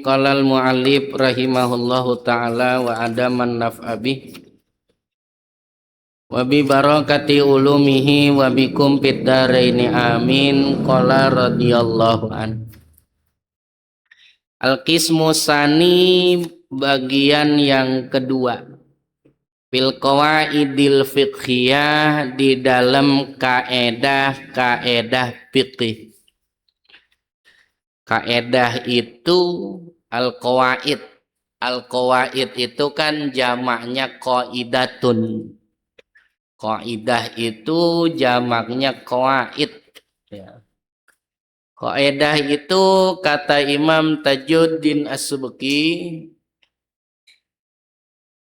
Qala al-mu'allif rahimahullahu ta'ala wa adaman naf'abih wa bi barakati ulumihi wa bikum fid dharaini amin. Qala radhiyallahu an. Al-qismu sani, bagian yang kedua, fil qawaidil fiqhiyah, di dalam kaedah fikih. Kaedah itu al-qawaid. Al-qawaid itu kan jamaknya qaidatun. Qaidah itu jamaknya qawaid. Ya. Kaidah itu kata Imam Tajuddin As-Subki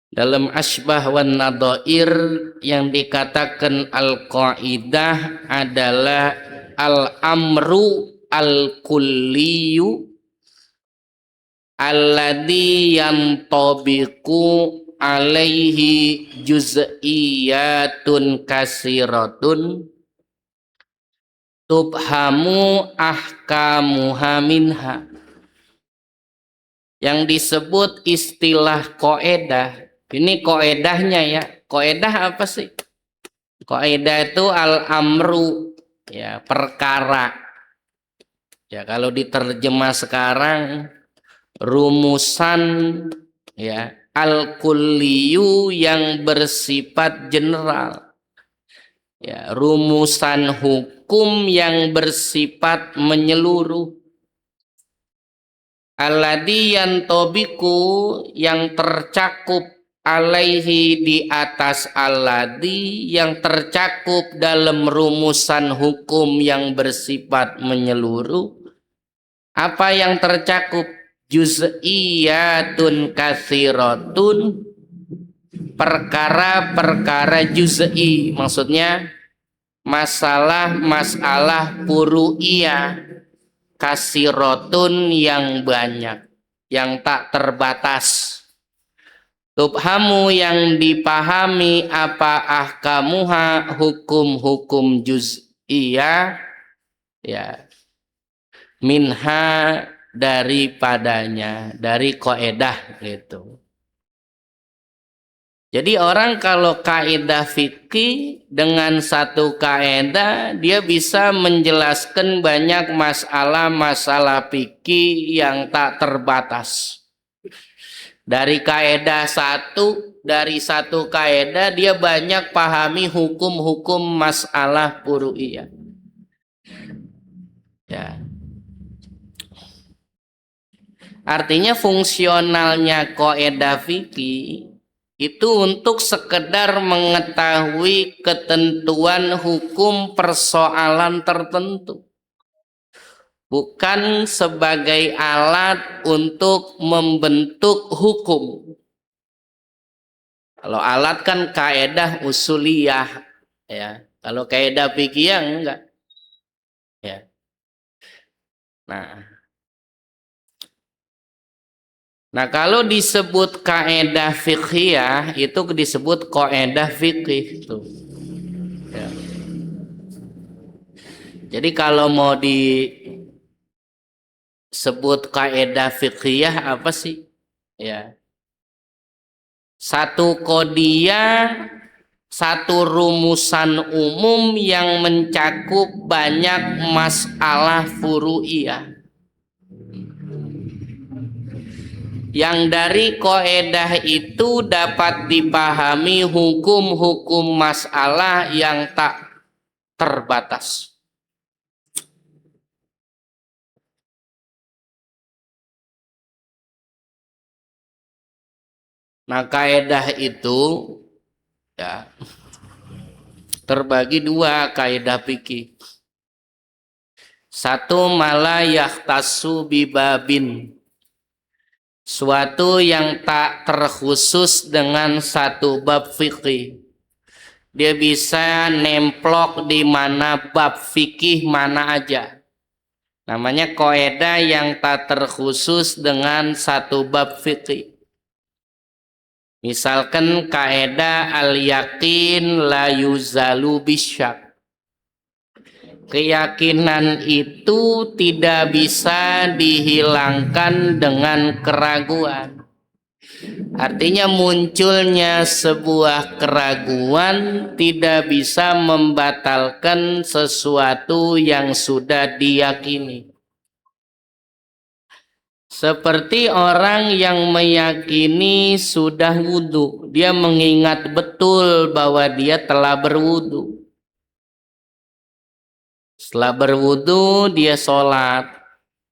dalam Asbah wan Nadhair, yang dikatakan al-qaidah adalah al-amru al-kulliyu alladhi yantabiqu alaihi juz'iyatun kasiratun tubhamu ahkamuha minha. Yang disebut istilah qaedah, ini qaedahnya ya. Qaedah apa sih? Qaedah itu al-amru, ya, perkara. Ya, kalau diterjemah sekarang rumusan, ya, al-kulliyu yang bersifat general. Ya, rumusan hukum yang bersifat menyeluruh. Alladhi yantabiqu, yang tercakup, alaihi, di atas alladhi, yang tercakup dalam rumusan hukum yang bersifat menyeluruh. Apa yang tercakup? Juz'iyatun katsiratun, perkara-perkara juz'i, maksudnya masalah furu'iyah, katsiratun, yang banyak, yang tak terbatas. Tubhamu, yang dipahami, apa ahkamuha, hukum-hukum juz'iyah, ya, minha, daripadanya, dari qaedah gitu. Jadi orang kalau kaidah fikih dengan satu kaidah, dia bisa menjelaskan banyak masalah-masalah fikih yang tak terbatas. Dari kaidah satu, dari satu kaidah dia banyak pahami hukum-hukum masalah furu'iyah. Ya. Artinya fungsionalnya kaidah fikih itu untuk sekedar mengetahui ketentuan hukum persoalan tertentu, bukan sebagai alat untuk membentuk hukum. Kalau alat kan kaidah usuliyah, ya. Kalau kaidah fikih enggak. Ya. Nah, kalau disebut kaidah fiqhiyah itu disebut kaidah fikih tuh. Ya. Jadi kalau mau disebut kaidah fiqhiyah apa sih? Ya. Satu qadiyah, satu rumusan umum yang mencakup banyak masalah furu'iyah. Yang dari kaidah itu dapat dipahami hukum-hukum masalah yang tak terbatas. Nah, kaidah itu, ya, terbagi dua kaidah fikih. Satu, mala yahtasu bibabin, suatu yang tak terkhusus dengan satu bab fikih. Dia bisa nemplok di mana bab fikih mana aja. Namanya kaidah yang tak terkhusus dengan satu bab fikih. Misalkan kaidah al-yakin la yuzalu bisyak. keyakinan itu tidak bisa dihilangkan dengan keraguan. Artinya munculnya sebuah keraguan tidak bisa membatalkan sesuatu yang sudah diyakini. Seperti orang yang meyakini sudah wudhu, dia mengingat betul bahwa dia telah berwudhu. Setelah berwudhu dia sholat.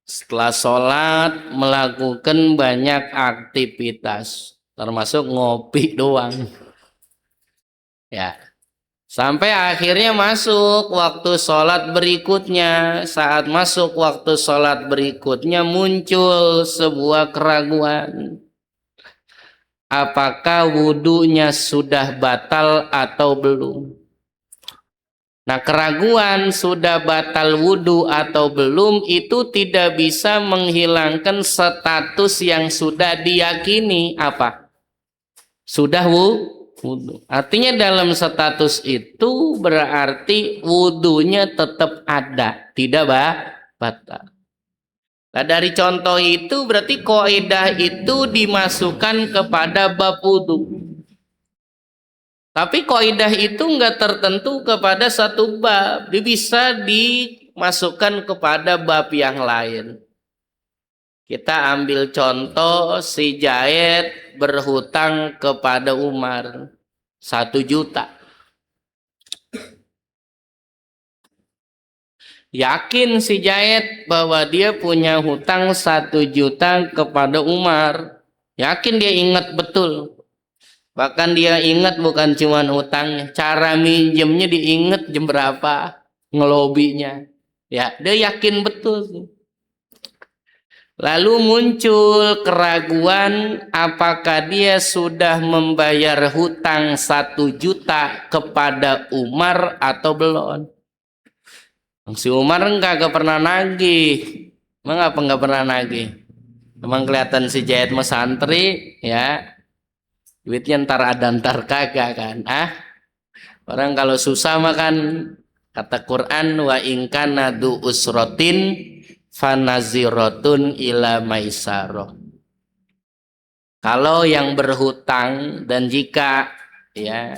Setelah sholat melakukan banyak aktivitas, termasuk ngopi doang. Ya, sampai akhirnya masuk waktu sholat berikutnya. Saat masuk waktu sholat berikutnya muncul sebuah keraguan. Apakah wudhunya sudah batal atau belum? Nah, keraguan sudah batal wudhu atau belum itu tidak bisa menghilangkan status yang sudah diyakini apa? Sudah wudhu. Artinya dalam status itu berarti wudhunya tetap ada, tidak batal. Nah, dari contoh itu berarti kaidah itu dimasukkan kepada bab wudhu. Tapi kaidah itu enggak tertentu kepada satu bab, dia bisa dimasukkan kepada bab yang lain. Kita ambil contoh si Zaid berhutang kepada Umar 1 juta. Yakin si Zaid bahwa dia punya hutang 1 juta kepada Umar. Yakin dia ingat betul. Bahkan dia ingat bukan cuma hutangnya, cara minjemnya diingat jam berapa, ngelobinya. Ya, dia yakin betul. Lalu muncul keraguan apakah dia sudah membayar hutang 1 juta kepada Umar atau belum. Si Umar enggak pernah nagih. Emang enggak pernah nagih? Emang kelihatan si Zaid mah santri, ya. Duitnya ntar ada ntar kagak kan. Orang kalau susah makan, kata Quran, wa ingkana du usrotin fanazirotun ila maisaroh. Kalau yang berhutang dan jika ya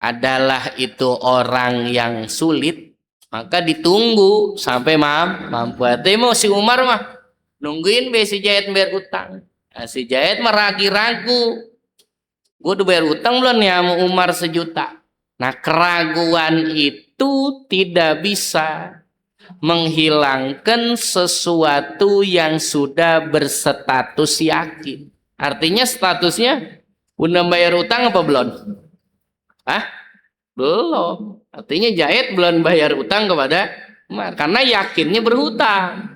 adalah itu orang yang sulit, maka ditunggu sampai mampu. Tapi mau si Umar mah nungguin si Zaid bayar utang. Nah, si Zaid mah ragu-ragu. Gue udah bayar utang belum ya sama Umar 1 juta. Nah, keraguan itu tidak bisa menghilangkan sesuatu yang sudah berstatus yakin. Artinya statusnya udah bayar utang apa belum? Belum. Artinya Zaid belum bayar utang kepada Umar karena yakinnya berhutang.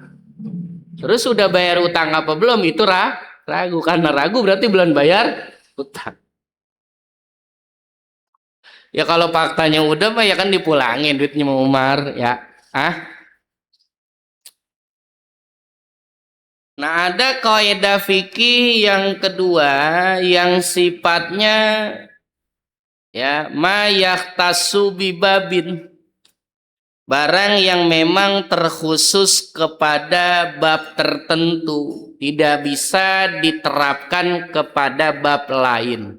Terus sudah bayar utang apa belum? Itu ragu. Karena ragu berarti belum bayar utang. Ya kalau faktanya udah mah ya kan dipulangin duitnya sama Umar ya. Nah, ada kaidah fikih yang kedua yang sifatnya ya ma yahtasu bibabin. Barang yang memang terkhusus kepada bab tertentu, tidak bisa diterapkan kepada bab lain.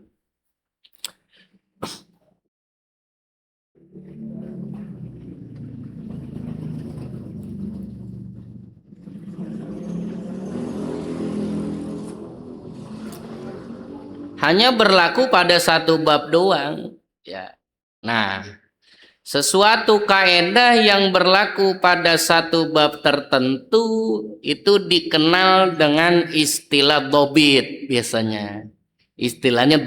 Hanya berlaku pada satu bab doang ya. Nah, sesuatu kaidah yang berlaku pada satu bab tertentu itu dikenal dengan istilah dobit biasanya. Istilahnya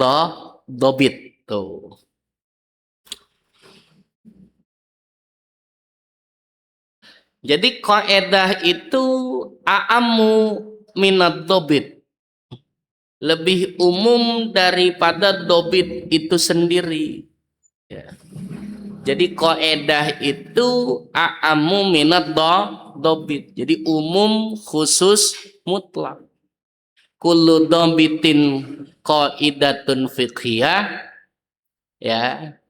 dobit tuh. Jadi kaidah itu a'ammu minad dobit. Lebih umum daripada dobit itu sendiri ya. Jadi kaidah itu a'ammu minad dobit. Jadi umum, khusus, mutlak. Kullu dobitin qaidatun fiqhiyah ya.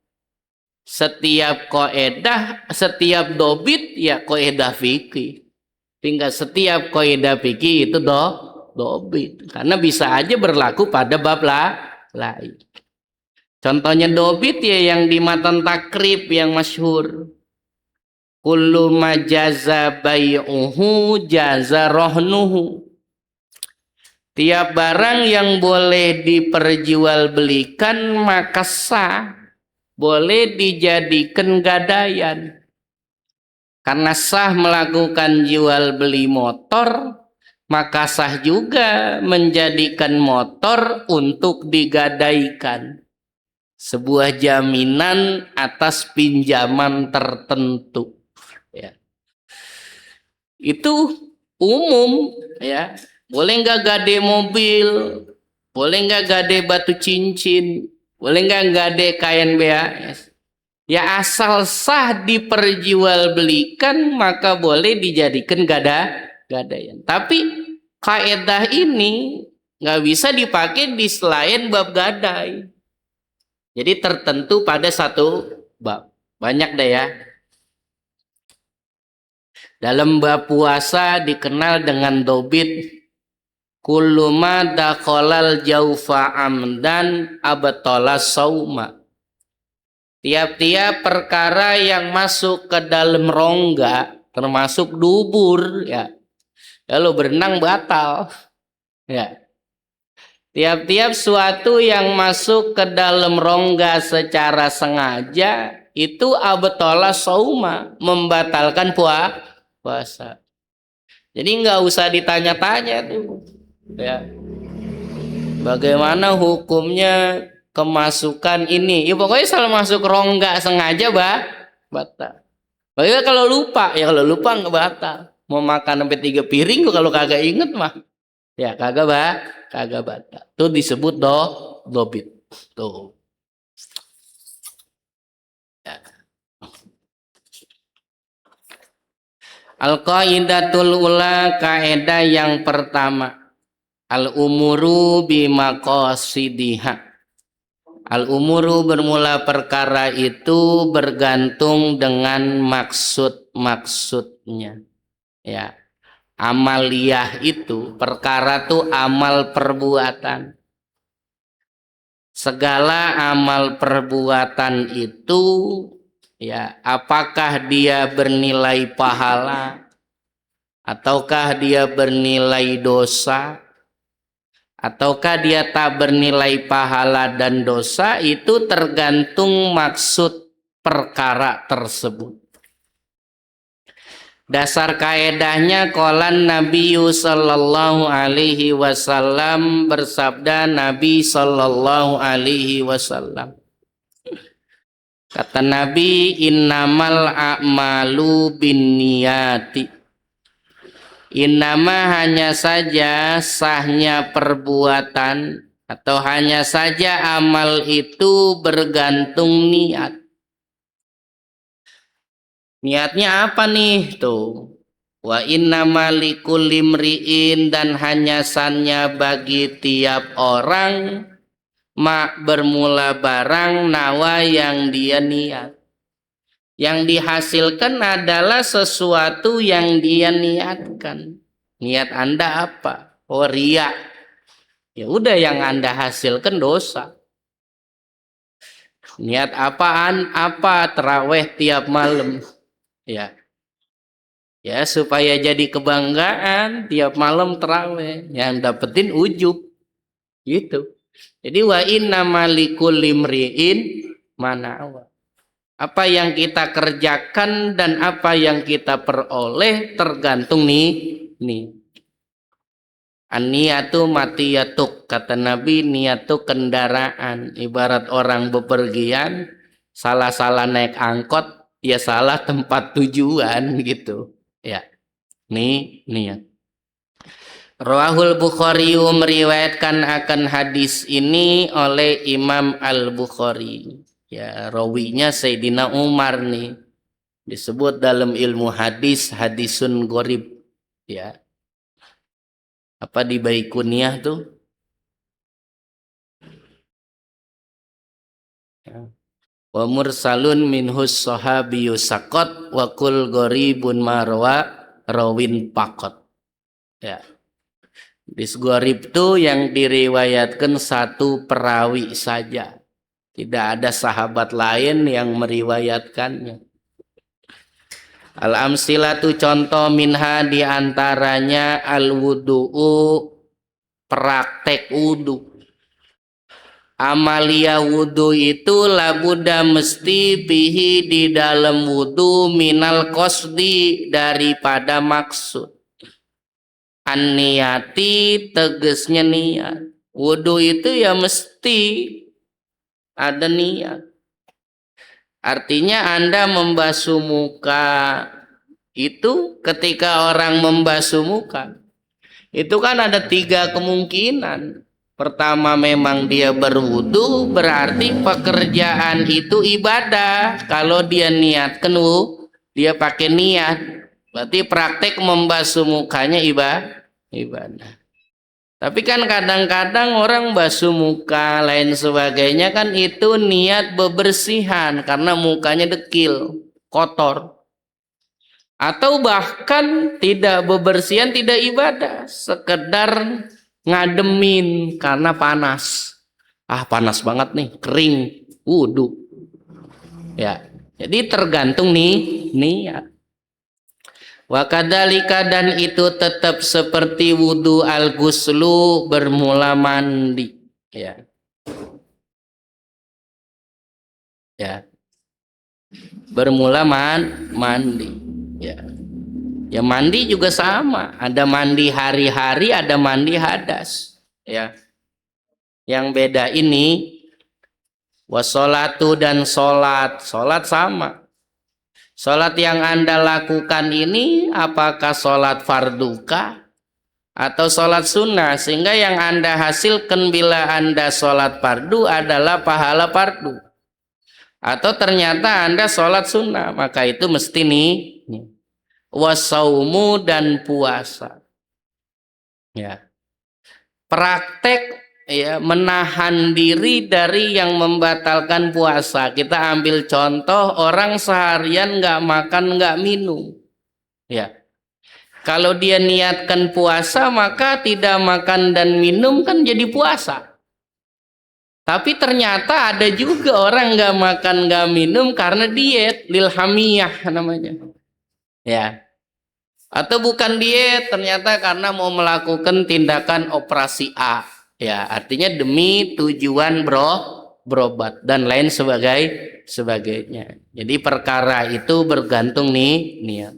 Setiap kaidah, setiap dobit ya kaidah fikih. Tinggal setiap kaidah fikih itu dobit. Karena bisa aja berlaku pada bab lain. Contohnya dobit ya yang di matan takrib yang masyhur. Kullu majaza bai'uhu jaza rohnuhu. Tiap barang yang boleh diperjualbelikan maka sah, boleh dijadikan gadaian. Karena sah melakukan jual beli motor, maka sah juga menjadikan motor untuk digadaikan. Sebuah jaminan atas pinjaman tertentu. Ya. Itu umum, ya. Boleh nggak gade mobil, boleh nggak gade batu cincin, boleh nggak gade kain BAS. Ya asal sah diperjualbelikan maka boleh dijadikan gadaian. Tapi kaidah ini nggak bisa dipakai di selain bab gadai. Jadi tertentu pada satu bab. Banyak deh ya. Dalam bab puasa dikenal dengan dobit kullu ma dakhalal jaufa amdan abtala sauma. Tiap-tiap perkara yang masuk ke dalam rongga termasuk dubur ya. Kalau berenang batal. Ya. Tiap-tiap suatu yang masuk ke dalam rongga secara sengaja itu abtala sauma, membatalkan puasa. Jadi nggak usah ditanya-tanya tuh. Ya. Bagaimana hukumnya kemasukan ini? Ya pokoknya salah masuk rongga sengaja batal. Bagaimana kalau lupa? Ya kalau lupa nggak batal. Mau makan sampai 3 piring kalau kagak inget mah. Ya kagak batal. Itu disebut dobit. Tuh. Ya. Al-qaidatul ula, kaidah yang pertama. Al-umuru bimaqasidiha. Al-umuru bermula perkara itu bergantung dengan maksud-maksudnya. Ya. Amaliyah itu perkara tuh amal perbuatan. Segala amal perbuatan itu ya apakah dia bernilai pahala ataukah dia bernilai dosa, ataukah dia tak bernilai pahala dan dosa, itu tergantung maksud perkara tersebut. Dasar kaedahnya qalan Nabi sallallahu alaihi wasallam, bersabda Nabi sallallahu alaihi wasallam. Kata Nabi, innamal a'malu binniyati. Innama hanya saja sahnya perbuatan atau hanya saja amal itu bergantung niat. Niatnya apa nih tuh? Wa innama likulli imri'in, dan hanya sannya bagi tiap orang bermula barang nawa yang dia niat. Yang dihasilkan adalah sesuatu yang dia niatkan. Niat Anda apa? Oh, riya. Ya udah, yang Anda hasilkan dosa. Niat apaan? Apa? Taraweh tiap malam. Ya. Ya, supaya jadi kebanggaan tiap malam taraweh. Yang dapetin ujub. Gitu. Jadi wa inna malikul limri'in manawa. Apa yang kita kerjakan dan apa yang kita peroleh tergantung nih. An-niyatu matiyatuk, kata Nabi, niatu kendaraan. Ibarat orang bepergian, salah-salah naik angkot, ya salah tempat tujuan gitu. Ya, niat. Rawahul Bukhari, meriwayatkan akan hadis ini oleh Imam Al-Bukhari. Ya, rawinya Sayyidina Umar nih. Disebut dalam ilmu hadis hadisun gorib. Ya. Apa di Baikuniyah tuh? Ya. wa mursalun minhus sahabiyyu saqat wa kul gharibun marwa rawin pakot. Ya. Hadis gharib itu yang diriwayatkan satu perawi saja. Tidak ada sahabat lain yang meriwayatkannya. Al-amsilatu contoh minha diantaranya al-wudu'u praktek wudu. Amalia wudu itu labuda mesti bihi di dalam wudu minal qasdi daripada maksud. An-niyati tegesnya niat. Wudu itu ya mesti ada niat. Artinya Anda membasuh muka itu ketika orang membasuh muka itu kan ada 3 kemungkinan. Pertama memang dia berwudu, berarti pekerjaan itu ibadah. Kalau dia niatkan dia pakai niat. Berarti praktek membasuh mukanya ibadah. Tapi kan kadang-kadang orang basuh muka lain sebagainya kan itu niat bebersihan karena mukanya dekil, kotor. Atau bahkan tidak bebersihan, tidak ibadah, sekedar ngademin karena panas. Panas banget nih, kering, wudu. Ya, jadi tergantung nih niat. Wa kadzalika dan itu tetap seperti wudu al-ghuslu bermula mandi. Ya. Ya. Bermula mandi. Ya. Ya mandi juga sama. Ada mandi hari-hari, ada mandi hadas. Ya. Yang beda ini wassolatu dan sholat. Sholat sama. Sholat yang Anda lakukan ini apakah sholat fardukah atau sholat sunnah? Sehingga yang Anda hasilkan bila Anda sholat fardu adalah pahala fardu. Atau ternyata Anda sholat sunnah, maka itu mesti nih. Wasaumu dan puasa. Ya. Praktek ya menahan diri dari yang membatalkan puasa. Kita ambil contoh orang seharian nggak makan nggak minum. Ya. Kalau dia niatkan puasa maka tidak makan dan minum kan jadi puasa. Tapi ternyata ada juga orang nggak makan nggak minum karena diet, lilhamiyah namanya. Ya. Atau bukan diet, ternyata karena mau melakukan tindakan operasi A. Ya, artinya demi tujuan berobat dan lain sebagainya. Jadi perkara itu bergantung nih niat.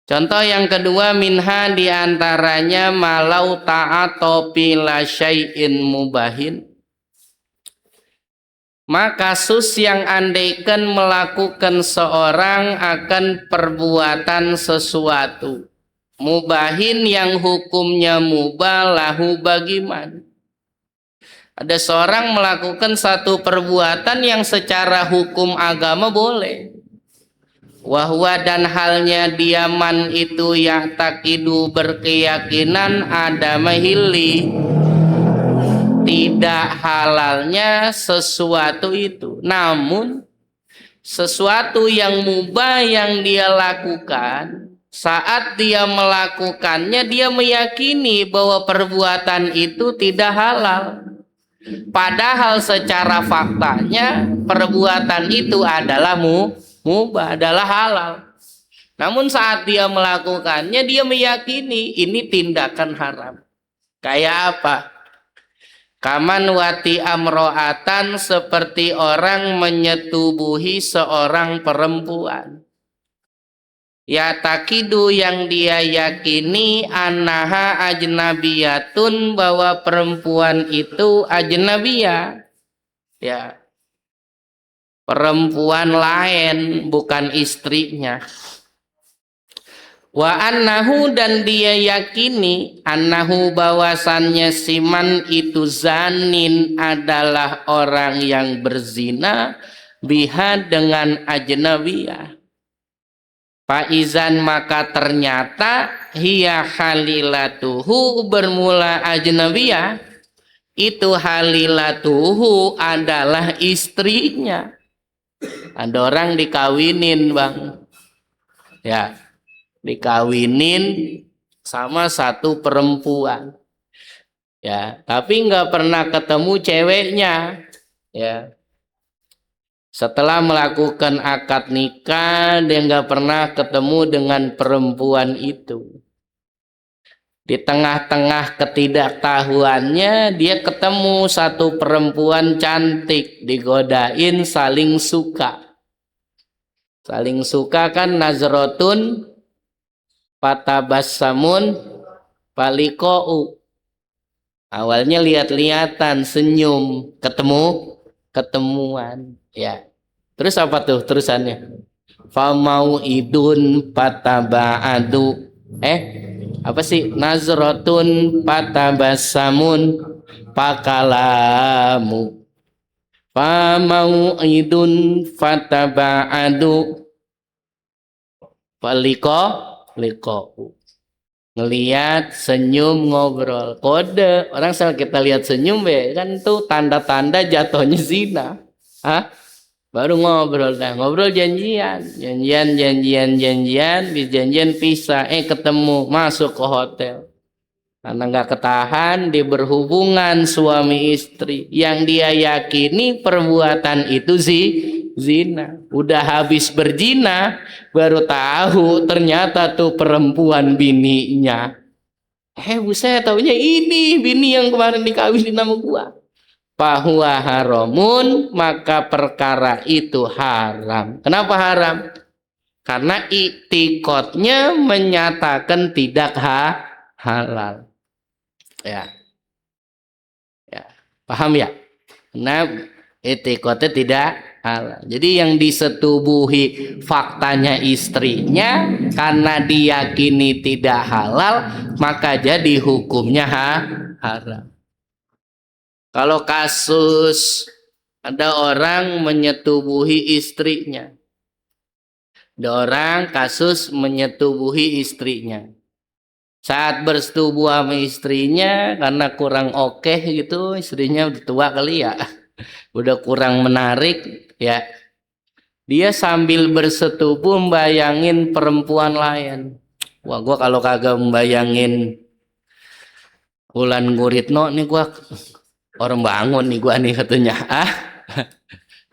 Contoh yang kedua minha diantaranya malau ta'ato bila syai'in mubahin. Maka kasus yang andaikan melakukan seorang akan perbuatan sesuatu mubahin yang hukumnya mubah lahu bagiman. Ada seorang melakukan satu perbuatan yang secara hukum agama boleh. Wahwa dan halnya diaman itu yang takidu berkeyakinan ada mahili tidak halalnya sesuatu itu. Namun sesuatu yang mubah yang dia lakukan, saat dia melakukannya dia meyakini bahwa perbuatan itu tidak halal. Padahal secara faktanya perbuatan itu adalah mubah, adalah halal. Namun saat dia melakukannya dia meyakini ini tindakan haram. Kayak apa? Kaman wati amro'atan seperti orang menyetubuhi seorang perempuan. Ya takidu yang dia yakini annaha ajnabiyatun bahwa perempuan itu ajnabiyah. Ya. Perempuan lain bukan istrinya. Wa annahu dan dia yakini annahu bahwasannya siman itu zanin adalah orang yang berzina biha dengan ajnabiyah. Faizan maka ternyata hiya halilatuhu bermula ajnabiyah itu halilatuhu adalah istrinya. Ada orang dikawinin, Bang. Ya, dikawinin sama satu perempuan. Ya, tapi nggak pernah ketemu ceweknya. Ya. Setelah melakukan akad nikah, dia nggak pernah ketemu dengan perempuan itu. Di tengah-tengah ketidaktahuannya, dia ketemu satu perempuan cantik, digodain, saling suka. Saling suka kan nazrotun, patabassamun, palikou. Awalnya lihat-lihatan, senyum, ketemuan, ya. Terus apa tuh terusannya? Famau idun pataba'adu. Apa sih? Nazrotun patabassamun pakalamu. Famau idun pataba'adu liko. Ngeliat, senyum, ngobrol. Kode. Orang salah kita lihat senyum kan tuh tanda-tanda jatuhnya zina. Hah? Baru ngobrol dah. Ngobrol janjian. Bis janjian pisah. Ketemu. Masuk ke hotel. Karena nggak ketahan, dia berhubungan suami istri. Yang dia yakini perbuatan itu zina. Udah habis berzina, baru tahu ternyata tuh perempuan bininya. Buset, taunya ini bini yang kemarin dikawinin sama gua. Fahuwa haramun, maka perkara itu haram. Kenapa haram? Karena i'tiqadnya menyatakan tidak halal. Ya. Paham ya? Nah, i'tiqadnya tidak halal. Jadi yang disetubuhi faktanya istrinya karena diyakini tidak halal, maka jadi hukumnya haram. Kalau kasus ada orang menyetubuhi istrinya. Ada orang kasus menyetubuhi istrinya. Saat bersetubuh sama istrinya karena kurang oke gitu, istrinya udah tua kali ya. Udah kurang menarik ya. Dia sambil bersetubuh membayangin perempuan lain. Wah, gua kalau kagak membayangin Wulan Guritno nih gua orang bangun nih gua nih katanya.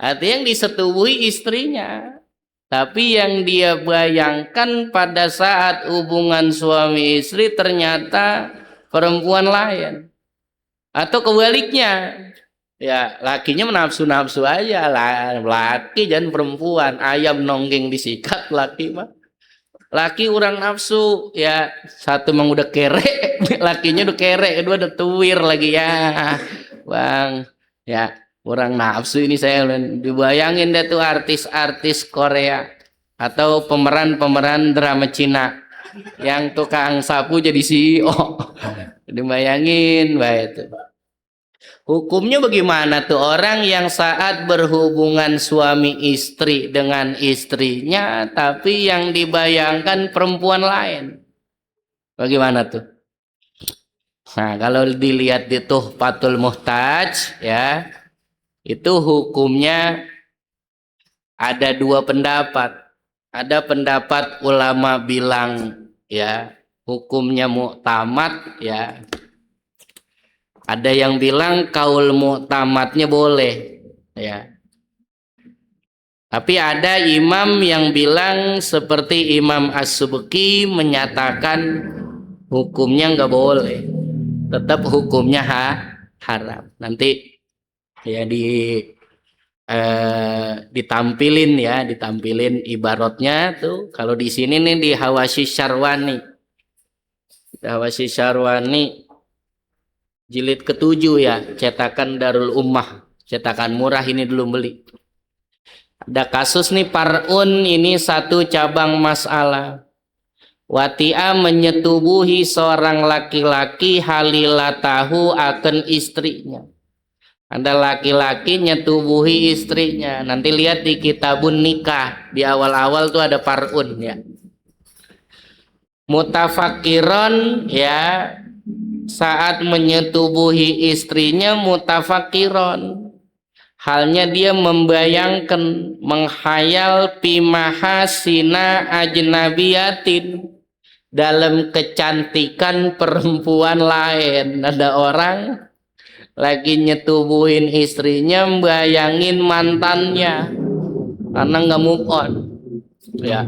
Artinya yang disetubuhi istrinya. Tapi yang dia bayangkan pada saat hubungan suami istri ternyata perempuan lain. Atau kebaliknya. Ya, lakinya menafsu-nafsu aja. Laki dan perempuan. Ayam nonggeng disikat, laki mah. Laki orang nafsu, ya satu emang udah kere, lakinya udah kere, kedua udah tuwir lagi ya, Bang. Ya, orang nafsu ini saya dibayangin deh tuh artis-artis Korea atau pemeran-pemeran drama Cina yang tukang sapu jadi CEO. Dibayangin, baik itu. Hukumnya bagaimana tuh orang yang saat berhubungan suami istri dengan istrinya tapi yang dibayangkan perempuan lain? Bagaimana tuh? Nah, kalau dilihat di Tuhfatul Muhtaj ya, itu hukumnya ada dua pendapat. Ada pendapat ulama bilang ya, hukumnya mu'tamad ya. Ada yang bilang kaul mu'tamadnya boleh ya. Tapi ada imam yang bilang seperti Imam As-Subki menyatakan hukumnya nggak boleh. Tetap hukumnya haram. Nanti ya ditampilin ibaratnya tuh. Kalau di sini nih di Hawasyi Syarwani. Hawasyi Syarwani jilid ke-7 ya, cetakan Darul Ummah, cetakan murah ini dulu beli. Ada kasus nih parun, ini satu cabang masalah. Wati'a menyetubuhi seorang laki-laki halilatahu akan istrinya. Ada laki-laki nyetubuhi istrinya. Nanti lihat di kitabun nikah di awal-awal tuh ada parun ya. Mutafakiron ya. Saat menyetubuhi istrinya mutafakiron, halnya dia membayangkan, menghayal pimahasina ajnabiyatin, dalam kecantikan perempuan lain. Ada orang lagi nyetubuhin istrinya, bayangin mantannya karena nggak move on, ya.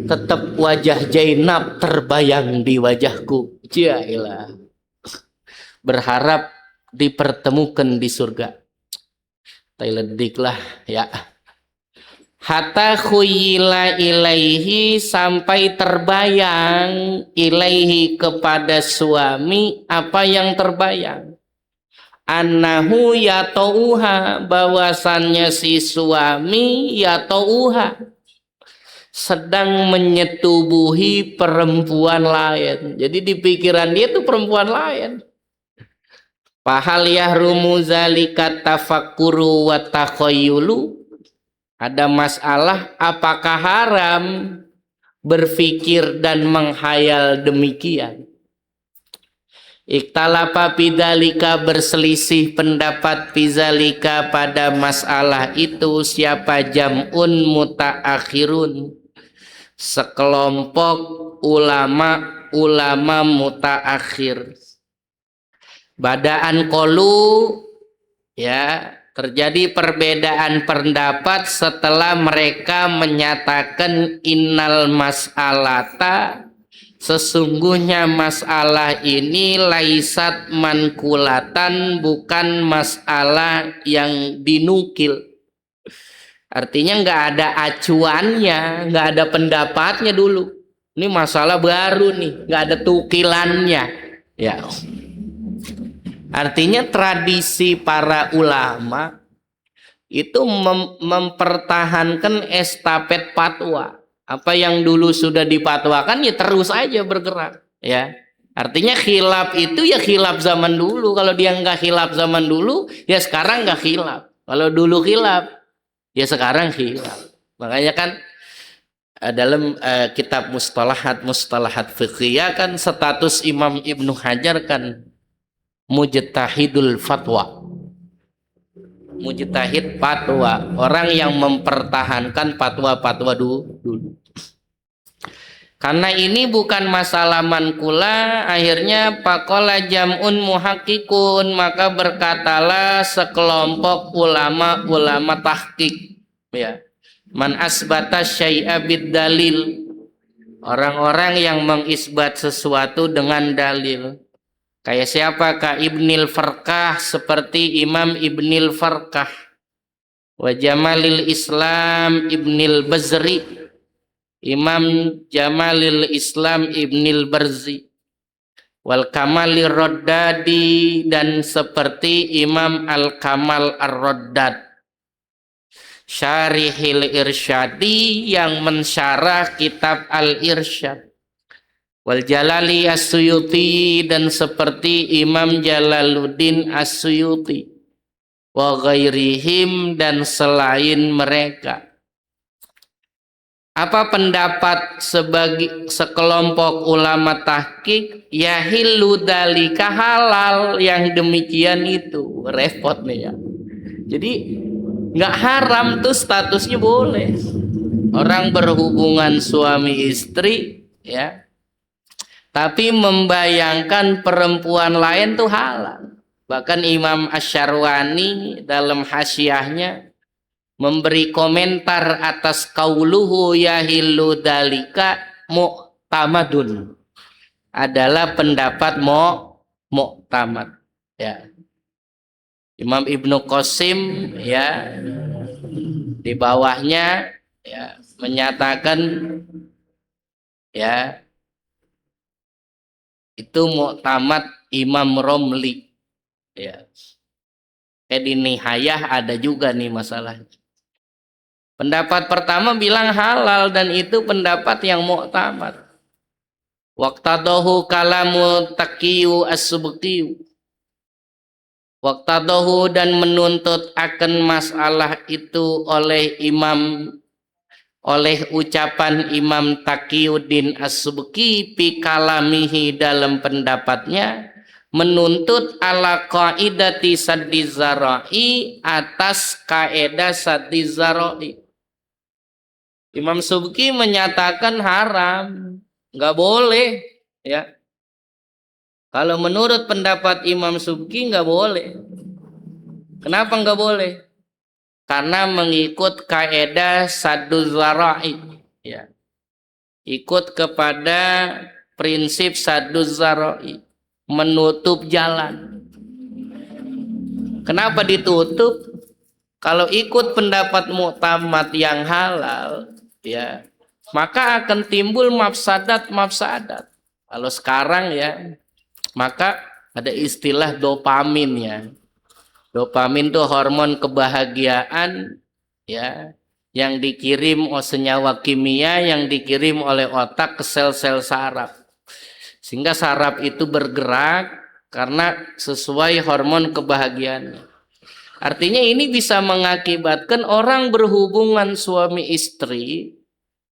Tetap wajah Zainab terbayang di wajahku. Jailah. Berharap dipertemukan di surga. Tailedik lah, ya. Hatta khuyila ilaihi, sampai terbayang ilaihi kepada suami. Apa yang terbayang? Annahu yatauha, bahwasannya si suami yatauha sedang menyetubuhi perempuan lain. Jadi di pikiran dia itu perempuan lain. Fahal yahrumu zalika tafakkuru wa takhayyulu, ada masalah apakah haram berpikir dan menghayal demikian. Ikhtalafa bidzalika, berselisih pendapat bidzalika pada masalah itu siapa jam'un mutaakhirun, sekelompok ulama mutaakhir. Badaan qalu, ya, terjadi perbedaan pendapat setelah mereka menyatakan innal mas'alata, sesungguhnya masalah ini laisat mankulatan, bukan masalah yang dinukil. Artinya nggak ada acuannya, nggak ada pendapatnya dulu. Ini masalah baru nih, nggak ada tukilannya. Ya. Artinya tradisi para ulama itu mempertahankan estafet fatwa. Apa yang dulu sudah dipatwakan ya terus aja bergerak. Ya. Artinya khilaf itu ya khilaf zaman dulu. Kalau dia nggak khilaf zaman dulu, ya sekarang nggak khilaf. Kalau dulu khilaf, ya sekarang khilaf. Makanya kan dalam kitab mustalahat fiqhiyah kan status Imam Ibnu Hajar kan mujtahidul fatwa. Mujtahid fatwa, orang yang mempertahankan fatwa-fatwa dulu. Karena ini bukan masalah mankula, akhirnya faqala jam'un muhakkikun, maka berkatalah sekelompok ulama tahqiq, ya. Man asbata syai'a bid dalil, orang-orang yang mengisbat sesuatu dengan dalil. Kayak siapa? Ka Ibnil Farqah, seperti Imam Ibnil Farqah. Wa Jamalil Islam Ibnil Bazri, Imam Jamalil Islam Ibnil Barzi. Wal Kamalir Raddadi, dan seperti Imam Al-Kamal Ar-Raddad. Syarihil Irsyadi, yang mensyarah kitab Al-Irsyad. Wal Jalali As-Suyuti, dan seperti Imam Jalaluddin As-Suyuti. Wa ghairihim, dan selain mereka. Apa pendapat sekelompok ulama tahqiq? Yahillu dalika, halal yang demikian itu. Repot nih ya. Jadi nggak haram tuh, statusnya boleh. Orang berhubungan suami istri, ya. Tapi membayangkan perempuan lain tuh halal. Bahkan Imam Asy-Syarwani dalam hasyiahnya memberi komentar atas qauluhu yahillu dalika mu'tamadun, adalah pendapat mu'tamad, ya. Imam Ibnu Qasim, ya, di bawahnya, ya, menyatakan, ya, itu mu'tamad Imam Romli, ya. Di Nihayah ada juga nih masalah. Pendapat pertama bilang halal, dan itu pendapat yang mu'tamad. Waqtadahu kalamu taqiyu as-subqiyu. Waqtadahu, dan menuntut akan masalah itu oleh ucapan Imam Taqiyuddin As-Subki fi kalamihi, dalam pendapatnya, menuntut ala qaidati saddiz zara'i, atas kaedah saddiz zara'i. Imam Subki menyatakan haram, nggak boleh, ya. Kalau menurut pendapat Imam Subki nggak boleh. Kenapa nggak boleh? Karena mengikut kaedah sadduz zara'i, ya. Ikut kepada prinsip sadduz zara'i, menutup jalan. Kenapa ditutup? Kalau ikut pendapat muktamad yang halal, ya, maka akan timbul mafsadat. Kalau sekarang, ya, maka ada istilah dopamin, ya. Dopamin itu hormon kebahagiaan, ya, yang dikirim senyawa kimia yang dikirim oleh otak ke sel-sel saraf. Sehingga saraf itu bergerak karena sesuai hormon kebahagiaan. Artinya ini bisa mengakibatkan orang berhubungan suami istri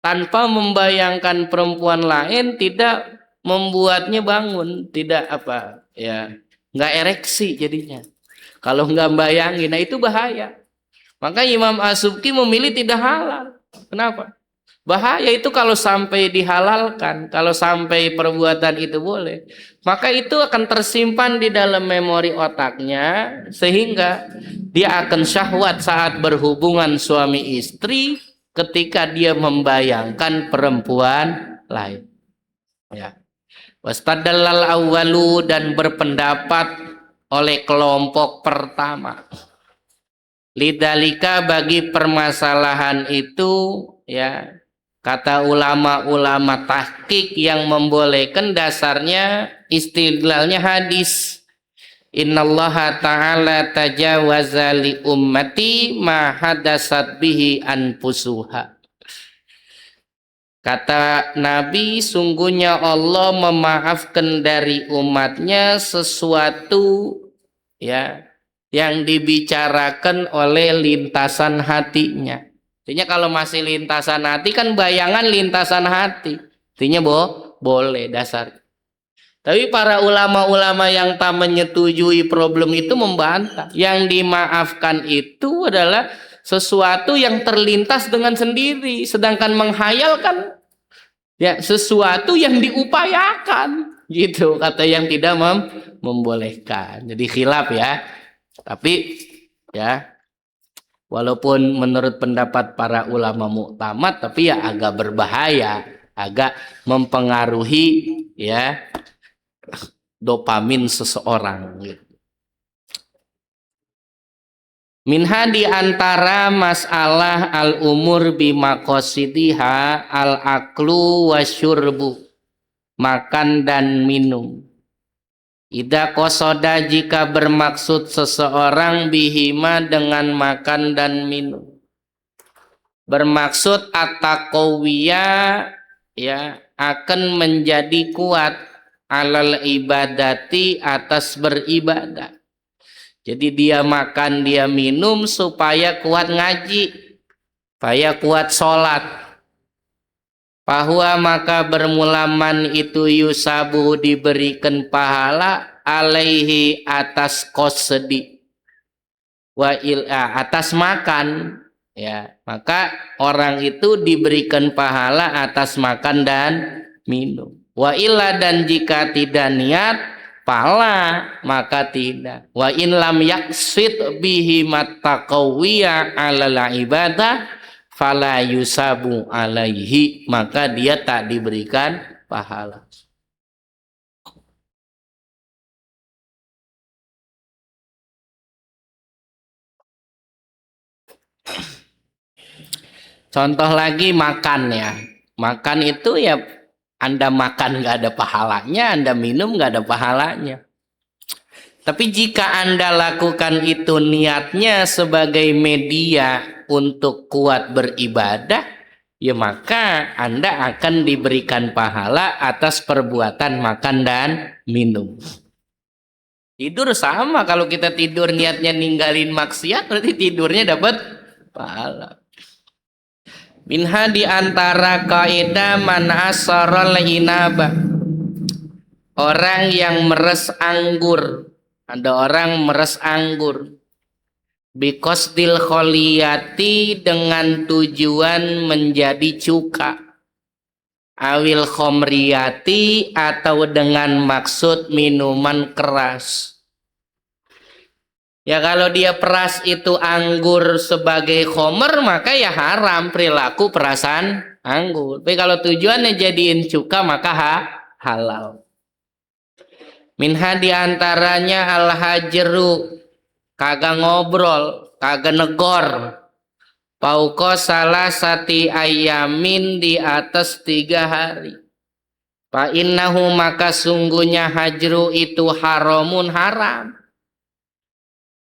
tanpa membayangkan perempuan lain, tidak membuatnya bangun, tidak apa, ya, nggak ereksi jadinya. Kalau nggak bayangin, nah itu bahaya. Maka Imam As-Subki memilih tidak halal. Kenapa? Bahaya itu kalau sampai dihalalkan, kalau sampai perbuatan itu boleh, maka itu akan tersimpan di dalam memori otaknya, sehingga dia akan syahwat saat berhubungan suami istri ketika dia membayangkan perempuan lain. Ya. Wastadallal awwalu, dan berpendapat oleh kelompok pertama. Lidzalika, bagi permasalahan itu, ya, kata ulama-ulama tahqiq yang membolehkan dasarnya istidlalnya hadis. Innallaha ta'ala tajawaza li ummati ma hadasat bihi anfusuha. Kata Nabi, sungguhnya Allah memaafkan dari umatnya sesuatu, ya, yang dibicarakan oleh lintasan hatinya. Artinya kalau masih lintasan hati kan bayangan lintasan hati. Artinya boleh dasar. Tapi para ulama-ulama yang tak menyetujui problem itu membantah. Yang dimaafkan itu adalah sesuatu yang terlintas dengan sendiri. Sedangkan menghayalkan, ya, sesuatu yang diupayakan. Gitu kata yang tidak membolehkan. Jadi khilaf, ya. Tapi, ya, walaupun menurut pendapat para ulama muktamad, tapi ya agak berbahaya, agak mempengaruhi, ya, dopamin seseorang. Minha, di antara masalah al-umur bimaqasidiha al-aklu wasyurbu, makan dan minum. Ida kosoda, jika bermaksud seseorang bihima, dengan makan dan minum, bermaksud at-taqawiyya, ya, akan menjadi kuat, alal ibadati, atas beribadah. Jadi dia makan, dia minum supaya kuat ngaji, supaya kuat sholat. Bahwa maka bermulaman itu yusabu, diberikan pahala, alaihi, atas qasdi, atas makan, ya, maka orang itu diberikan pahala atas makan dan minum. Wa illa, dan jika tidak niat pala, maka tidak. Wa in lam yaqsid bihi mattaqawiyya alal ibadah fala yusabu alaihi, maka dia tak diberikan pahala. Contoh lagi makan, ya. Makan itu, ya, Anda makan nggak ada pahalanya, Anda minum nggak ada pahalanya. Tapi jika Anda lakukan itu niatnya sebagai media untuk kuat beribadah, ya, maka Anda akan diberikan pahala atas perbuatan makan dan minum. Tidur sama, kalau kita tidur niatnya ninggalin maksiat, berarti tidurnya dapat pahala. Minha, di antara kaidah man asarul inabah, orang yang meres anggur. Ada orang meres anggur. Biqasdil kholiyati dengan tujuan menjadi cuka. Awil khomriyati atau dengan maksud minuman keras. Ya kalau dia peras itu anggur sebagai khomer, maka ya haram perilaku perasan anggur. Tapi kalau tujuannya jadiin cuka, maka halal. Minha diantaranya al-hajru, kagak ngobrol, kagak negor. Pauko salah sati ayamin di atas 3 hari. Fa innahu maka sungguhnya hajru itu haramun haram.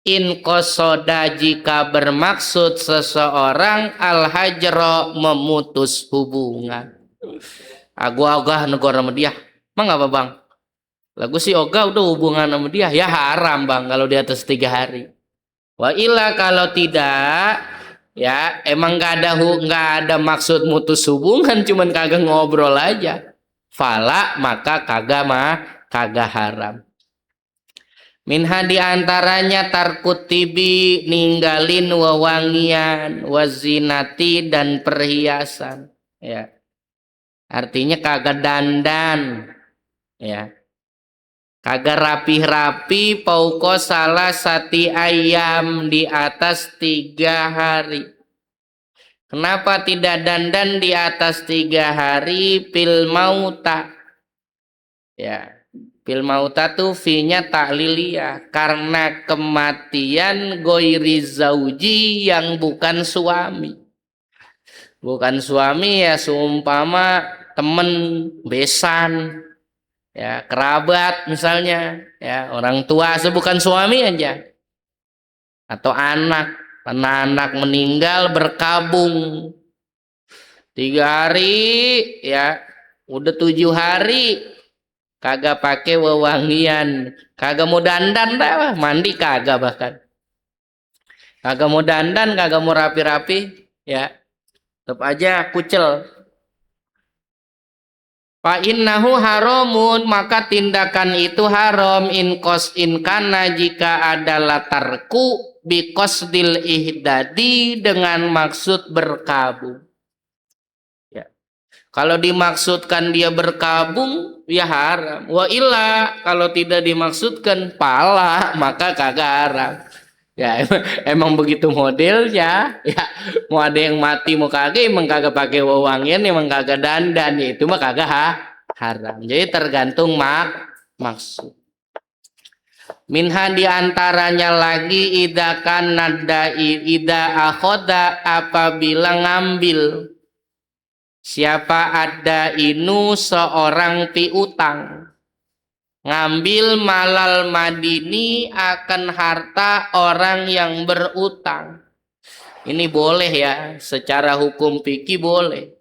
In qasoda jika bermaksud seseorang al-hajra memutus hubungan. Ogah negor sama dia. Emang apa bang? Lagu si ogah udah hubungan sama dia. Ya haram bang kalau di atas 3 hari. Wa illa kalau tidak, ya emang nggak ada maksud mutus hubungan, cuman kagak ngobrol aja. Fala maka kagak haram. Minha diantaranya tarkut tibi, ninggalin wewangian, wazinati dan perhiasan. Ya, artinya kagak dandan. Ya, kagak rapi-rapi. Pauko salah sati ayam di atas 3 hari. Kenapa tidak dandan di atas 3 hari? Pil mauta. Ya. Pil mauta tuh fi-nya ta'liliyah, karena kematian goiri zauji yang bukan suami. Bukan suami ya seumpama temen, besan, ya kerabat misalnya, ya orang tua bukan suami aja. Atau anak, karena anak meninggal berkabung 3 hari, ya udah 7 hari kagak pakai wewangian, kagak mau dandan dah, mandi kagak, bahkan kagak mau dandan, kagak mau rapi-rapi, ya tetap aja kucel. Fa innahu haramun maka tindakan itu haram in kana jika adalah tarku biqasdil ihdadi dengan maksud berkabung. Kalau dimaksudkan dia berkabung, ya haram. Wa illa kalau tidak dimaksudkan pala, maka kagak haram. Ya emang begitu modelnya. Ya mau ada yang mati mau kagak, emang kagak pakai wewangian, emang kagak dandan, ya itu mah kagak haram. Jadi tergantung maksud. Minha diantaranya lagi idakan nadai ida akhoda apabila ngambil. Siapa ada inu seorang piutang ngambil malal madini akan harta orang yang berutang. Ini boleh ya, secara hukum fikih boleh.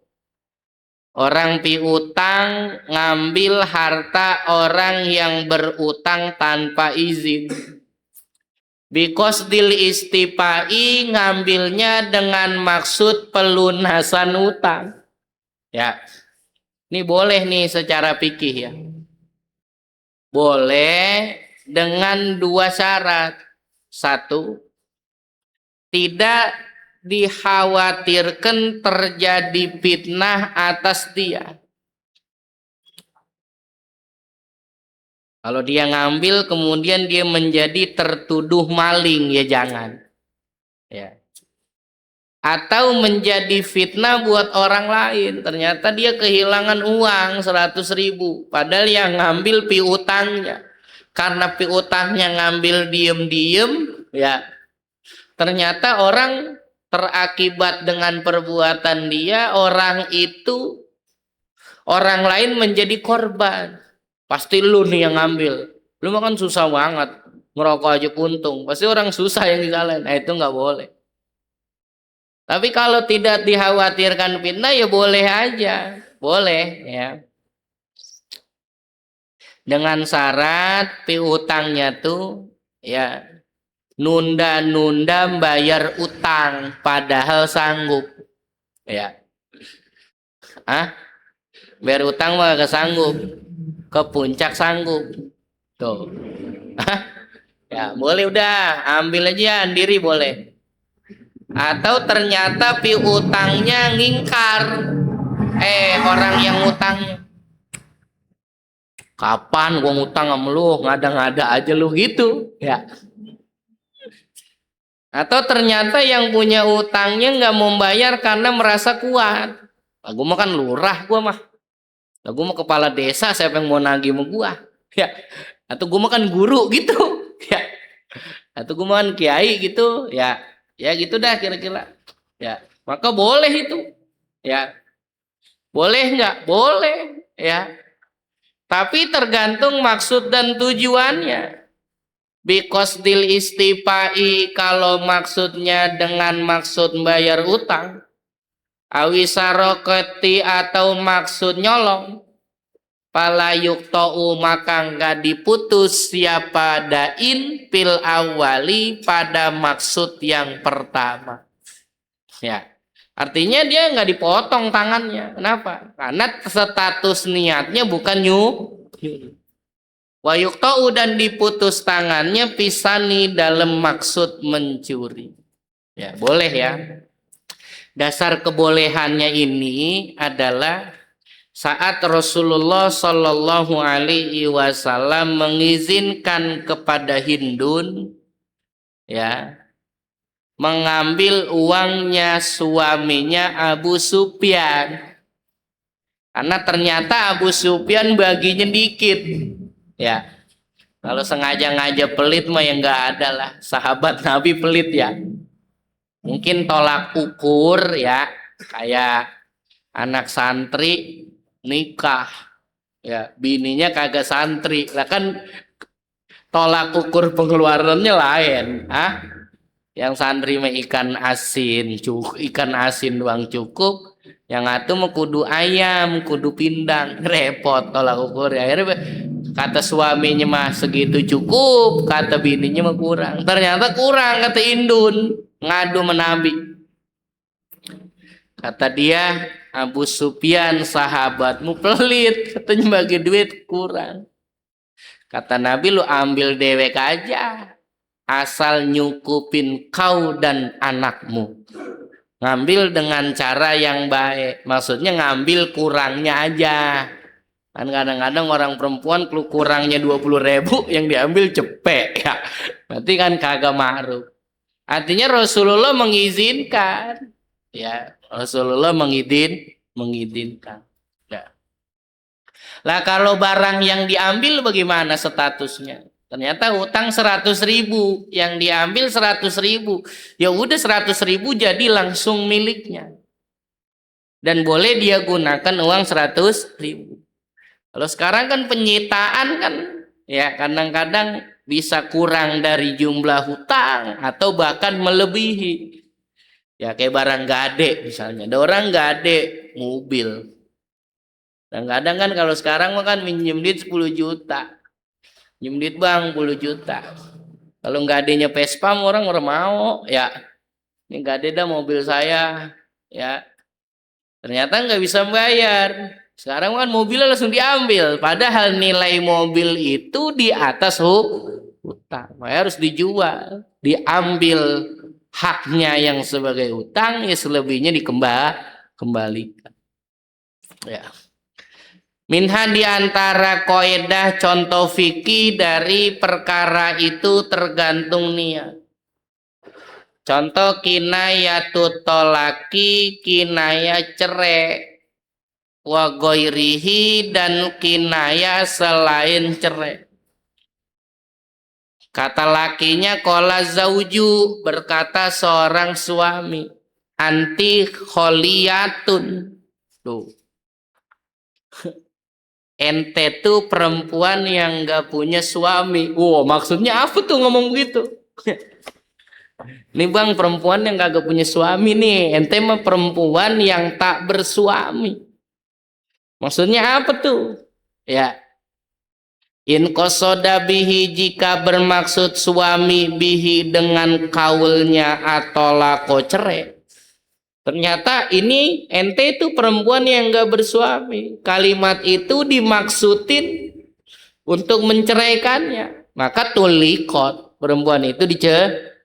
Orang piutang ngambil harta orang yang berutang tanpa izin. Biqasdil istipai ngambilnya dengan maksud pelunasan utang. Ya, ini boleh nih secara fikih ya. Boleh dengan 2 syarat. 1, tidak dikhawatirkan terjadi fitnah atas dia. Kalau dia ngambil kemudian dia menjadi tertuduh maling, ya jangan. Ya. Atau menjadi fitnah buat orang lain. Ternyata dia kehilangan uang 100.000. Padahal yang ngambil piutangnya. Karena piutangnya ngambil diem-diem, ya. Ternyata orang terakibat dengan perbuatan dia, orang lain menjadi korban. Pasti lu nih yang ngambil. Lu mah kan susah banget. Ngerokok aja puntung. Pasti orang susah yang disalahin. Nah itu nggak boleh. Tapi kalau tidak dikhawatirkan fitnah ya boleh aja, boleh ya. Dengan syarat piutangnya tuh ya nunda-nunda bayar utang padahal sanggup. Ya. Bayar utang mah gak sanggup. ke puncak sanggup. Tuh. Ya, boleh udah, ambil aja sendiri boleh. Atau ternyata piutangnya ngingkar. Orang yang ngutangnya. Kapan gua ngutang sama lu? Ngada-ngada aja lu gitu, ya. Atau ternyata yang punya utangnya nggak mau bayar karena merasa kuat. Lah gua mah kan lurah gua mah. Lah gua mah kepala desa, siapa yang mau nagih sama gua? Ya. Atau gua mah kan guru gitu. Ya. Atau gua mah kan kiai gitu, ya. Ya gitu dah kira-kira. Ya. Maka boleh itu. Ya. Boleh nggak? Boleh, ya. Tapi tergantung maksud dan tujuannya. Biqasdil istifai, kalau maksudnya dengan maksud bayar utang, awisaroketi atau maksud nyolong, pala yuktau maka nggak diputus siapa dain pil awali pada maksud yang pertama. Ya, artinya dia nggak dipotong tangannya. Kenapa? Karena status niatnya bukan nyuri. Wa yuqta'u dan diputus tangannya pisani dalam maksud mencuri. Ya, boleh ya. Dasar kebolehannya ini adalah saat Rasulullah Shallallahu Alaihi Wasallam mengizinkan kepada Hindun, ya, mengambil uangnya suaminya Abu Sufyan. Karena ternyata Abu Sufyan baginya dikit. Ya, kalau sengaja pelit mah ya nggak ada lah. Sahabat Nabi pelit ya. Mungkin tolak ukur ya, kayak anak santri nikah, ya bininya kagak santri, lah kan tolak ukur pengeluarannya lain. Yang santri mah ikan asin, ikan asin doang cukup. Yang atuh mah kudu ayam, kudu pindang, repot tolak ukur. Akhirnya kata suaminya mah segitu cukup, kata bininya mah kurang. Ternyata kurang, kata Indun, ngadu menabi. Kata dia, Abu Sufyan sahabatmu pelit, katanya bagi duit kurang. Kata Nabi, lu ambil dewek aja, asal nyukupin kau dan anakmu. Ngambil dengan cara yang baik, maksudnya ngambil kurangnya aja. Kan kadang-kadang orang perempuan kurangnya 20.000 yang diambil cepet ya, berarti kan kagak ma'ruf. Artinya Rasulullah mengizinkan, ya, Rasulullah mengizinkan. Ya. Lah kalau barang yang diambil bagaimana statusnya? Ternyata utang 100.000, yang diambil 100.000, ya udah 100.000 jadi langsung miliknya, dan boleh dia gunakan uang 100.000. Kalau sekarang kan penyitaan kan, ya kadang-kadang bisa kurang dari jumlah hutang atau bahkan melebihi. Ya kayak barang gade misalnya, ada orang gade mobil. Kadang-kadang kan kalau sekarang kan minjem duit 10 juta. Minjem duit bang 10 juta. Kalau gadenya Vespa orang mau, ya. Ini gade dah mobil saya, ya. Ternyata nggak bisa bayar. Sekarang kan mobilnya langsung diambil, padahal nilai mobil itu di atas hutang. Harus dijual, diambil haknya yang sebagai hutang, ya selebihnya dikembalikan. Ya. Minha diantara kaidah contoh fikih dari perkara itu tergantung niat. Contoh kinayatut tolaki, kinayah cerai, wa ghairihi dan kinayah selain cerai. Kata lakinya qala zauju, berkata seorang suami, anti kholiyatun. Tuh. Ente tuh perempuan yang gak punya suami. Wow, maksudnya apa tuh ngomong begitu? Nih bang, perempuan yang kagak punya suami nih. Ente mah perempuan yang tak bersuami. Maksudnya apa tuh? Ya, in qasoda bihi, jika bermaksud suami, bihi dengan kaulnya atau lako cerai. Ternyata ini ente itu perempuan yang gak bersuami. Kalimat itu dimaksudin untuk menceraikannya. Maka tulikot, perempuan itu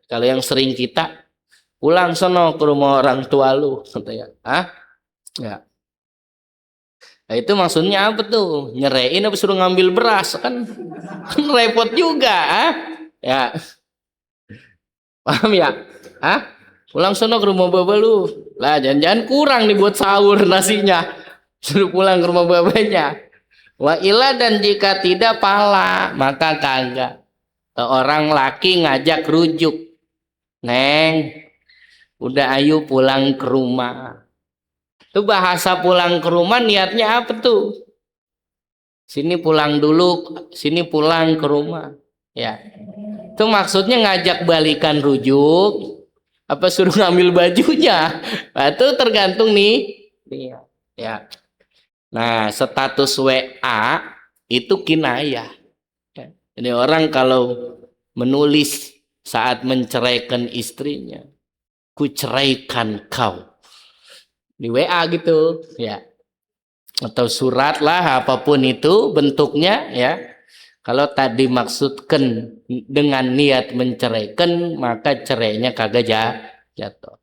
kalau yang sering kita pulang sono ke rumah orang tua lu, katanya. Ya. Nah, itu maksudnya apa tuh? Nyerain apa suruh ngambil beras kan repot juga, Ya. Paham ya? Pulang sono ke rumah bapak lu. Lah, jangan-jangan kurang nih buat sahur nasinya. Suruh pulang ke rumah bapaknya. Wa ila, dan jika tidak pala, maka kagak. Orang laki ngajak rujuk. Neng, udah ayo pulang ke rumah. Itu bahasa pulang ke rumah niatnya apa tuh? Sini pulang dulu, sini pulang ke rumah. Ya. Itu maksudnya ngajak balikan rujuk, apa suruh ngambil bajunya. Nah, itu tergantung nih. Ya. Nah, status WA itu kinayah. Jadi orang kalau menulis saat menceraikan istrinya, ku ceraikan kau, di WA gitu, ya. Atau surat lah, apapun itu bentuknya, ya. Kalau tadi maksudkan dengan niat menceraikan, maka cerainya kagak jatuh.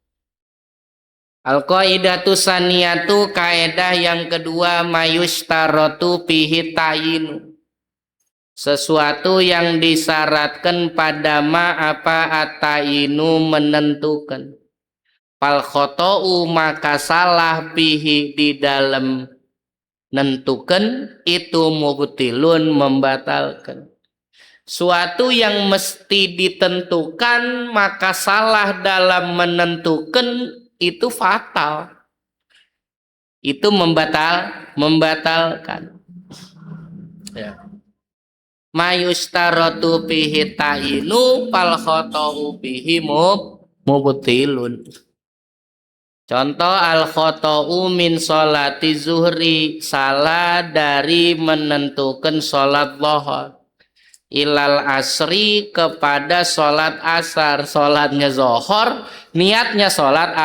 Al-qaidatu saniyatu, kaedah yang kedua, mayushtaratu fihi tayinu. Sesuatu yang disyaratkan pada apa atayinu, menentukan. Fal khoto'u, maka salah fihi, di dalam nentukan, itu mubtilun, membatalkan. Suatu yang mesti ditentukan, maka salah dalam menentukan, itu fatal. Itu membatalkan. Ya. Mayustaratu bihi ta'inu fal khoto'u bihi mubtilun. Contoh, al khoto'u min sholati zuhri, salah dari menentukan sholat zuhur, ilal asri, kepada sholat asar. Sholatnya zuhur, niatnya sholat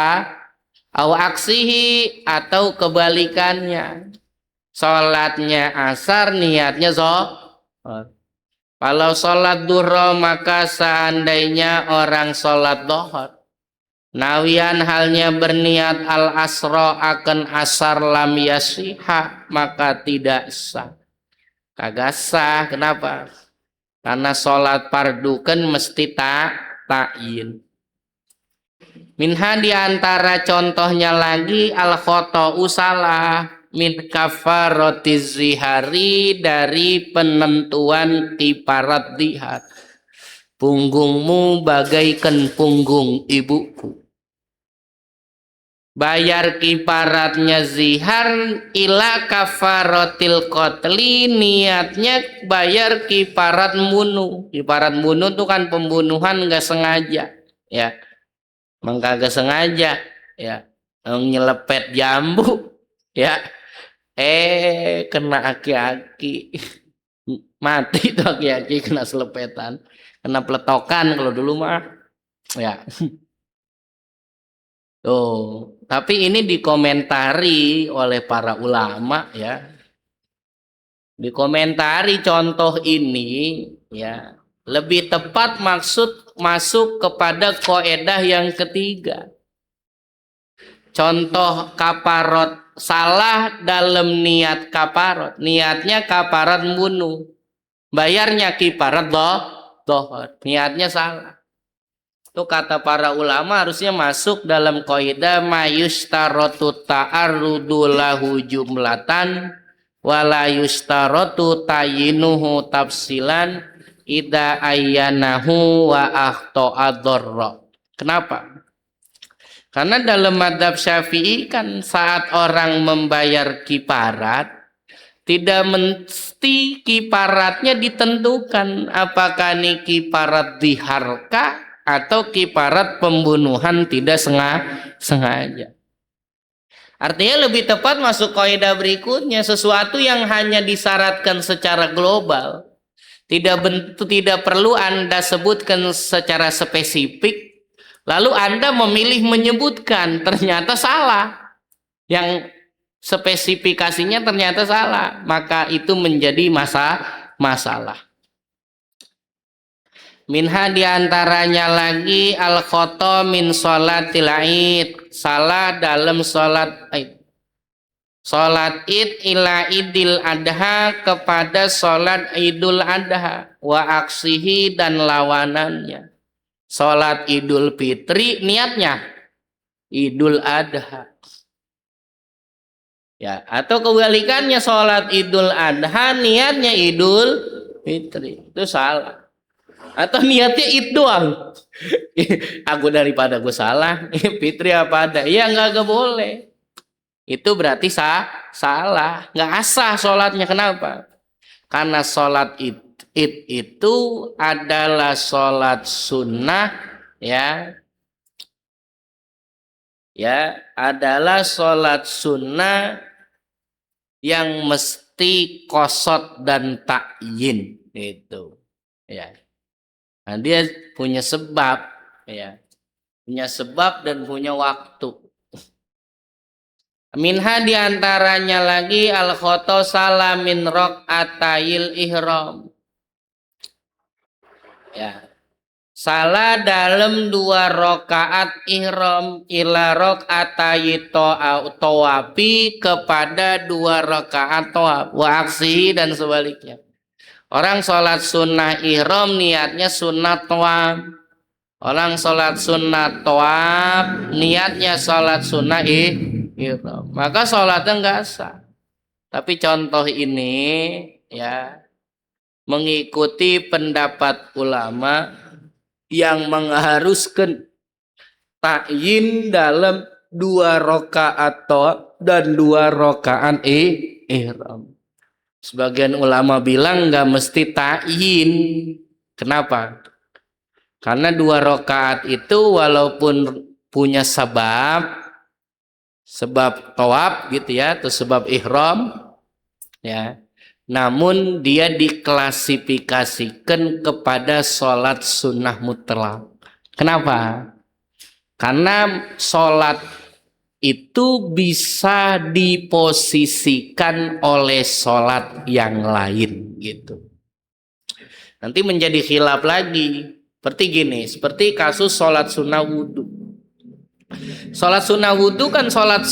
au aksihi, atau kebalikannya, sholatnya asar, niatnya zuhur. Kalau sholat duhur, maka seandainya orang sholat duhur, nawian, halnya berniat al asro, akan asar, lam yasiha, maka tidak sah. Kagak sah. Kenapa? Karena sholat fardu kan mesti ta'yin. Minha, diantara contohnya lagi, al khoto'u, salah, min kafaratiz zihari, dari penentuan kiparat zihar. Punggungmu bagaikan punggung ibuku. Bayar kiparatnya zihar, ila kafaratil qatli, niatnya bayar kiparat mbunuh. Kiparat mbunuh itu kan pembunuhan nggak sengaja, ya. Maka nggak sengaja, ya, nyelepet jambu, ya. Kena aki-aki, mati tuh aki-aki, kena selepetan, kena peletokan kalau dulu mah, ya. Tuh, tapi ini dikomentari oleh para ulama, ya. Dikomentari contoh ini, ya. Lebih tepat masuk kepada kaidah yang ketiga. Contoh kaparot, salah dalam niat kaparot. Niatnya kaparat membunuh, bayarnya kiparat dohor. Niatnya salah. Itu kata para ulama harusnya masuk dalam kaidah mayustaratu ta'arrudu lahu jumlatan wala yustaratu tayinuhu tafsilan ida ayyanahu wa akhta'a dharra. Kenapa? Karena dalam madzhab Syafi'i kan saat orang membayar kiparat, tidak mesti kiparatnya ditentukan apakah ini kiparat diharka atau kiparat pembunuhan tidak sengaja. Artinya lebih tepat masuk kaidah berikutnya, sesuatu yang hanya disyaratkan secara global, tidak perlu Anda sebutkan secara spesifik. Lalu Anda memilih menyebutkan, ternyata salah. Yang spesifikasinya ternyata salah. Maka itu menjadi masalah. Minha diantaranya lagi al khoto min sholatil id, salah dalam sholat id. Sholat id ila idil adha kepada sholat idul adha wa aksihi dan lawanannya. Sholat idul fitri niatnya idul adha. Ya, atau kebalikannya sholat idul adha niatnya idul fitri. Itu salah. Atau niatnya id doang. Aku daripada gue salah, fitri apa ada? Ya nggak boleh. Itu berarti salah, nggak asah sholatnya. Kenapa? Karena sholat id itu adalah sholat sunnah, ya adalah sholat sunnah yang mesti qasad dan ta'yin itu, ya. Nah, dia punya sebab, ya, punya sebab dan punya waktu. Minha diantaranya lagi al khoto salamin rok'atayil ihram, ya, salah dalam 2 rakaat ihram ila rok'atayi tawafi kepada 2 rakaat tawaf wa aksi dan sebaliknya. Orang sholat sunnah ihram niatnya sunnah tawaf. Orang sholat sunnah tawaf niatnya sholat sunnah ihram. Maka sholatnya enggak sah. Tapi contoh ini, ya, mengikuti pendapat ulama yang mengharuskan ta'yin dalam 2 rakaat tawaf dan 2 rakaat ihram. Sebagian ulama bilang nggak mesti ta'yin. Kenapa? Karena 2 rakaat itu walaupun punya sebab tawaf gitu ya, atau sebab ihram, ya, namun dia diklasifikasikan kepada sholat sunnah mutlak. Kenapa? Karena sholat itu bisa diposisikan oleh sholat yang lain gitu. Nanti menjadi khilaf lagi. Seperti gini, seperti kasus sholat sunnah wudhu. Sholat sunnah wudhu kan sholat